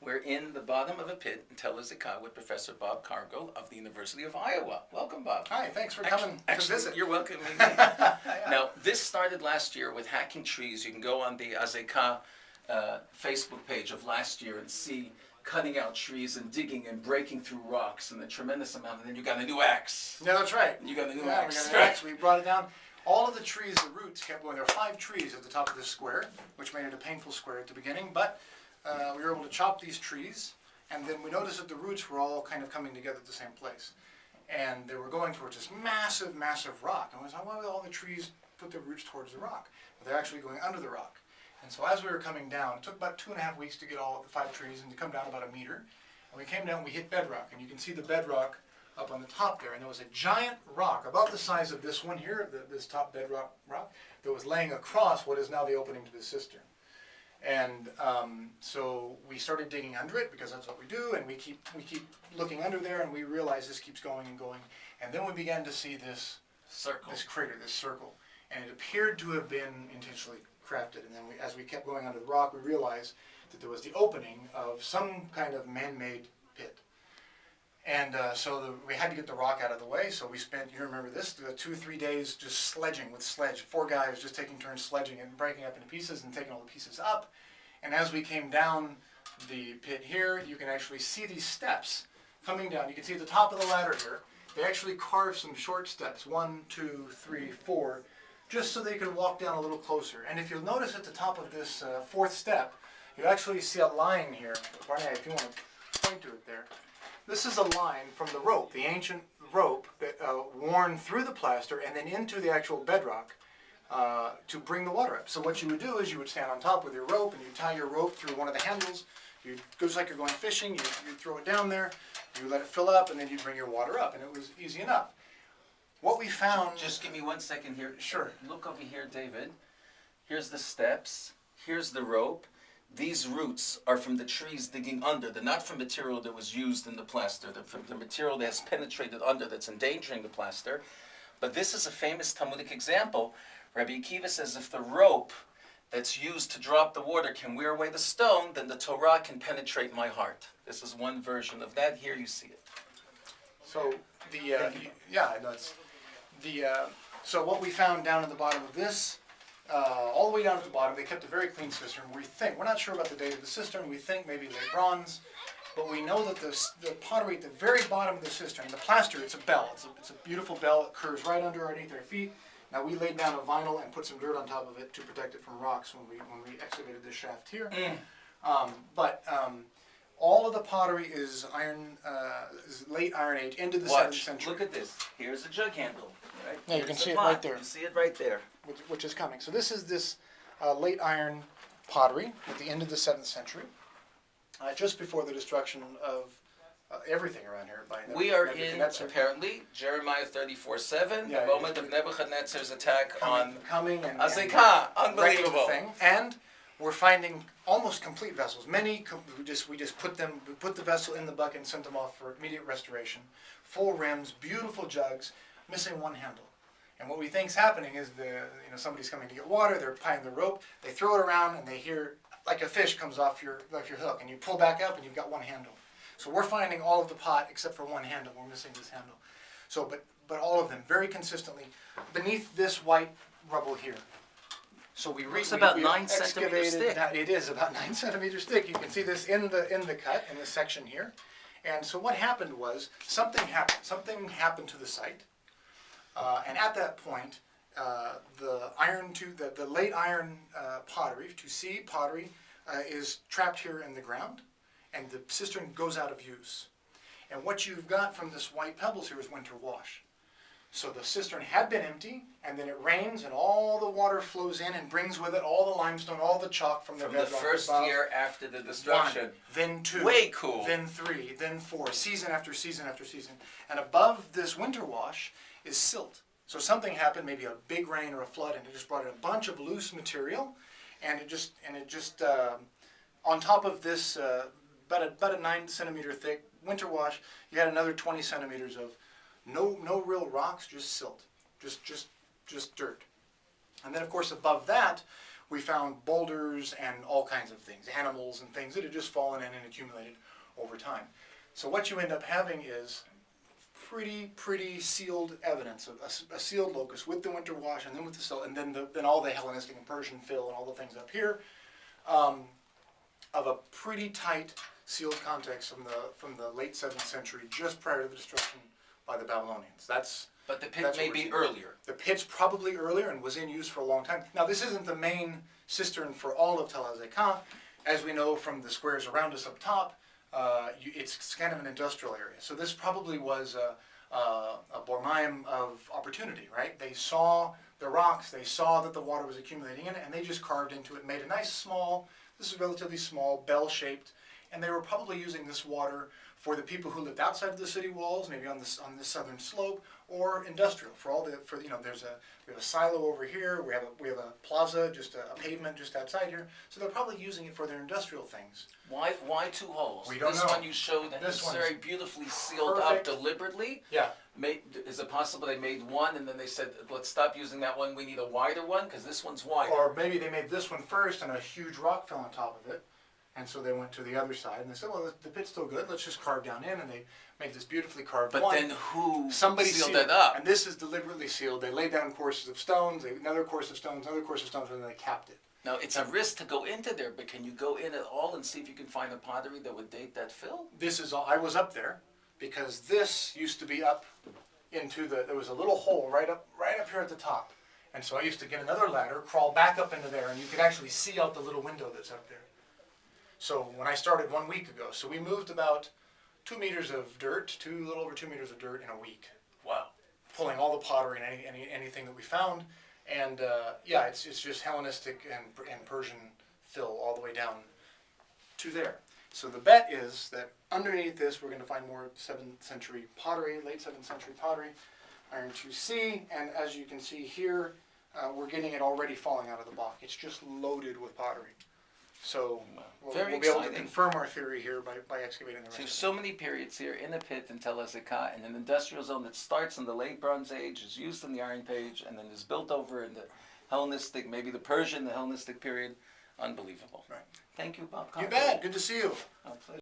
We're in the bottom of a pit in Tel Azekah with Professor Bob Cargill of the University of Iowa. Welcome, Bob. Hi, thanks for coming to visit. You're welcome. Now, this started last year with hacking trees. You can go on the Azekah Facebook page of last year and see cutting out trees and digging and breaking through rocks and a tremendous amount. And then you got a new axe. Yeah, that's right. You got a new We axe. got an axe. We brought it down. All of the trees, the roots kept going. There were 5 trees at the top of this square, which made it a painful square at the beginning. But we were able to chop these trees, and then we noticed that the roots were all kind of coming together at the same place. And they were going towards this massive, massive rock. And we thought, why would all the trees put their roots towards the rock? But they're actually going under the rock. And so as we were coming down, it took about 2.5 weeks to get all of the 5 trees and to come down about a meter. And we came down and we hit bedrock. And you can see the bedrock up on the top there. And there was a giant rock, about the size of this one here, this top bedrock rock, that was laying across what is now the opening to the cistern. And so we started digging under it, because that's what we do, and we keep looking under there, and we realize this keeps going and going. And then we began to see this circle, this crater, this circle. And it appeared to have been intentionally crafted. And then as we kept going under the rock, we realized that there was the opening of some kind of man-made pit. And so we had to get the rock out of the way, so we spent, you remember this, 2-3 days just sledging with sledge. 4 guys just taking turns sledging and breaking up into pieces and taking all the pieces up. And as we came down the pit here, you can actually see these steps coming down. You can see at the top of the ladder here, they actually carved some short steps, 1, 2, 3, 4, just so they could walk down a little closer. And if you'll notice at the top of this 4th step, you actually see a line here. Barney, if you want to point to it there. This is a line from the rope, the ancient rope that worn through the plaster and then into the actual bedrock to bring the water up. So what you would do is you would stand on top with your rope and you tie your rope through one of the handles. You just like you're going fishing, you throw it down there, you let it fill up, and then you bring your water up, and it was easy enough. What we found... Just give me 1 second here. Sure. Look over here, David. Here's the steps. Here's the rope. These roots are from the trees digging under. They're not from material that was used in the plaster. They're from the material that has penetrated under, that's endangering the plaster. But this is a famous Talmudic example. Rabbi Akiva says if the rope that's used to drop the water can wear away the stone, then the Torah can penetrate my heart. This is one version of that. Here you see it. So so what we found down at the bottom of this, all the way down at the bottom, they kept a very clean cistern. We're not sure about the date of the cistern, we think maybe late bronze, but we know that the pottery at the very bottom of the cistern, the plaster, it's a bell. It's a beautiful bell. It curves right underneath our feet. Now we laid down a vinyl and put some dirt on top of it to protect it from rocks when we excavated this shaft here. All of the pottery is is late Iron Age, into the 7th century. Look at this. Here's a jug handle. Right? Yeah, you can see it right there. You see it right there. Which is coming. So this is this late iron pottery at the end of the 7th century, just before the destruction of everything around here. We are in, apparently, Jeremiah 34:7, the moment of Nebuchadnezzar's attack on Azekah. Unbelievable. And we're finding almost complete vessels. Many, we just put the vessel in the bucket and sent them off for immediate restoration. Full rims, beautiful jugs, missing one handle. And what we think is happening is somebody's coming to get water, they're tying the rope, they throw it around and they hear, like a fish comes off your hook, and you pull back up and you've got one handle. So we're finding all of the pot except for one handle. We're missing this handle. So, but all of them very consistently beneath this white rubble here. So it's about 9 centimeters thick. It is about 9 centimeters thick. You can see this in the cut in this section here. And so what happened was something happened. Something happened to the site. And at that point, the late iron pottery, to see pottery, is trapped here in the ground, and the cistern goes out of use. And what you've got from this white pebbles here is winter wash. So the cistern had been empty, and then it rains, and all the water flows in and brings with it all the limestone, all the chalk from the bedrock. From the first year after the destruction. 1, then 2. Way cool. Then 3, then 4, season after season after season. And above this winter wash is silt. So something happened, maybe a big rain or a flood, and it just brought in a bunch of loose material, and it just on top of this about a 9 centimeter thick winter wash, you had another 20 centimeters of no real rocks, just silt, just dirt. And then of course above that we found boulders and all kinds of things, animals and things that had just fallen in and accumulated over time. So what you end up having is pretty sealed evidence of a sealed locus with the winter wash, and then with the silt, and then all the Hellenistic and Persian fill and all the things up here, of a pretty tight sealed context from the late 7th century, just prior to the destruction by the Babylonians. But the pit may be earlier. The pit's probably earlier and was in use for a long time. Now, this isn't the main cistern for all of Tel Azekah. As we know from the squares around us up top, it's kind of an industrial area. So this probably was a bormaim of opportunity, right? They saw the rocks, they saw that the water was accumulating in it, and they just carved into it, made a nice small, this is relatively small, bell-shaped, and they were probably using this water for the people who lived outside of the city walls, maybe on the southern slope, or industrial. We have a silo over here. We have a plaza, just a pavement just outside here. So they're probably using it for their industrial things. Why 2 holes? We don't know. This one you showed that it's very beautifully sealed up deliberately. Yeah. Is it possible they made one and then they said, let's stop using that one, we need a wider one because this one's wider? Or maybe they made this one first and a huge rock fell on top of it. And so they went to the other side and they said, well, the pit's still good, let's just carve down in, and they made this beautifully carved one. But then who Somebody sealed it up? And this is deliberately sealed. They laid down courses of stones, another course of stones, another course of stones, and then they capped it. Now, it's a risk to go into there, but can you go in at all and see if you can find a pottery that would date that fill? I was up there because this used to be up into there was a little hole right up here at the top. And so I used to get another ladder, crawl back up into there, and you could actually see out the little window that's up there. So when I started 1 week ago, so we moved about 2 meters of dirt, a little over 2 meters of dirt in a week. Wow. Pulling all the pottery and anything that we found. And yeah, it's just Hellenistic and Persian fill all the way down to there. So the bet is that underneath this we're going to find more 7th century pottery, late 7th century pottery, iron 2C, and as you can see here, we're getting it already falling out of the block. It's just loaded with pottery. So we'll be able to confirm our theory here by excavating the rest of it. So many periods here in the pit in Tel Azekah, and an industrial zone that starts in the late Bronze Age, is used in the Iron Age, and then is built over in the Hellenistic, maybe the Persian, the Hellenistic period. Unbelievable. Right. Thank you, Bob Cargill. You bet. Good to see you. Our pleasure.